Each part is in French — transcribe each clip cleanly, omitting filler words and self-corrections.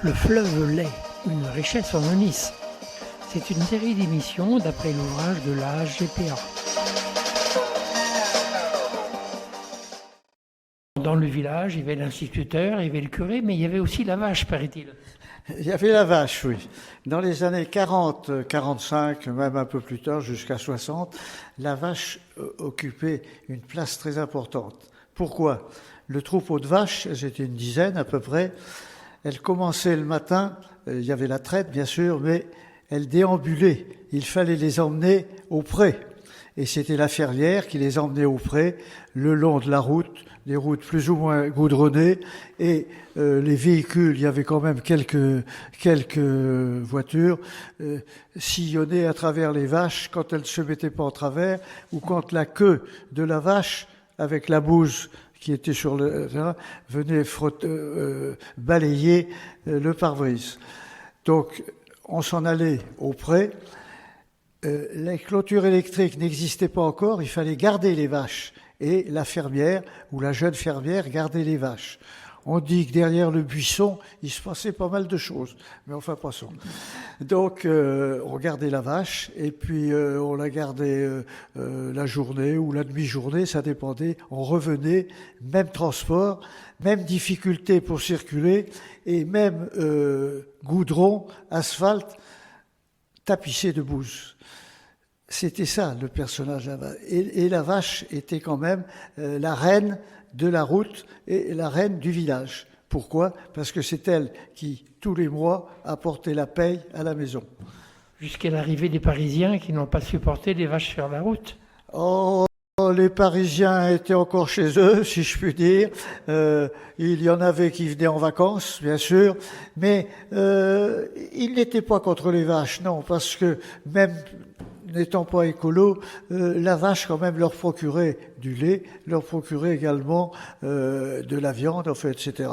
Le fleuve lait, une richesse en Nice. C'est une série d'émissions d'après l'ouvrage de la HGPA. Dans le village, il y avait l'instituteur, il y avait le curé, mais il y avait aussi la vache, paraît-il. Il y avait la vache, oui. Dans les années 40, 45, même un peu plus tard, jusqu'à 60, la vache occupait une place très importante. Pourquoi ? Le troupeau de vaches, c'était une dizaine à peu près, elles commençaient le matin, il y avait la traite bien sûr, mais elles déambulaient. Il fallait les emmener au pré. Et c'était la fermière qui les emmenait au pré, le long de la route, des routes plus ou moins goudronnées, et les véhicules, il y avait quand même quelques voitures, sillonnaient à travers les vaches quand elles ne se mettaient pas en travers, ou quand la queue de la vache, avec la bouse qui était sur le terrain, venait balayer le pare-brise. Donc, on s'en allait au pré. Les clôtures électriques n'existaient pas encore, il fallait garder les vaches. Et la fermière, ou la jeune fermière, gardait les vaches. On dit que derrière le buisson, il se passait pas mal de choses. Mais enfin, passons. Donc, on gardait la vache, et puis on la gardait la journée ou la demi-journée, ça dépendait. On revenait, même transport, même difficulté pour circuler, et même goudron, asphalte, tapissé de bouse. C'était ça, le personnage de la vache. Et la vache était quand même la reine de la route et la reine du village. Pourquoi ? Parce que c'est elle qui, tous les mois, apportait la paye à la maison. Jusqu'à l'arrivée des Parisiens qui n'ont pas supporté les vaches sur la route. Oh, les Parisiens étaient encore chez eux, si je puis dire. Il y en avait qui venaient en vacances, bien sûr. Mais ils n'étaient pas contre les vaches, non, parce que même n'étant pas écolo, la vache quand même leur procurait du lait, leur procurait également de la viande, en fait, etc.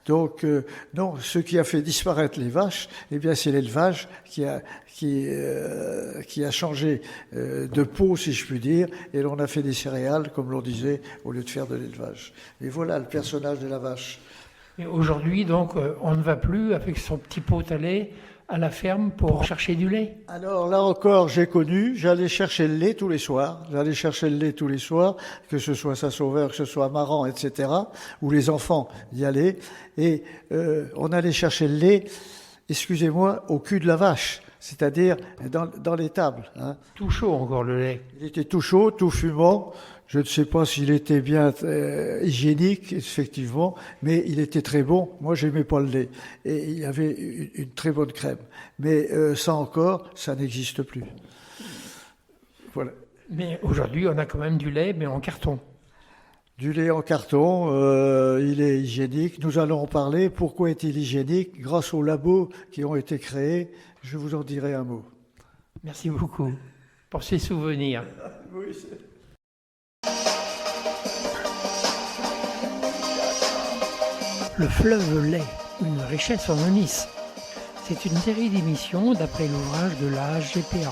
Donc, non, ce qui a fait disparaître les vaches, eh bien, c'est l'élevage qui a changé de peau, si je puis dire, et l'on a fait des céréales, comme l'on disait, au lieu de faire de l'élevage. Et voilà le personnage de la vache. Et aujourd'hui, donc, on ne va plus avec son petit pot à lait à la ferme pour chercher du lait. Alors là encore, j'ai connu, j'allais chercher le lait tous les soirs, que ce soit Saint-Sauveur, que ce soit Maran, etc., où les enfants y allaient, et on allait chercher le lait, excusez-moi, au cul de la vache, c'est-à-dire dans l'étable. Hein. Tout chaud encore le lait. Il était tout chaud, tout fumant. Je ne sais pas s'il était bien hygiénique, effectivement, mais il était très bon. Moi, j'aimais pas le lait. Et il y avait une très bonne crème. Mais ça encore, ça n'existe plus. Voilà. Mais aujourd'hui, on a quand même du lait, mais en carton. Du lait en carton, il est hygiénique. Nous allons en parler. Pourquoi est-il hygiénique ? Grâce aux labos qui ont été créés, je vous en dirai un mot. Merci beaucoup pour ces souvenirs. Oui, Le fleuve lait, une richesse en Nice. C'est une série d'émissions d'après l'ouvrage de la HGPA.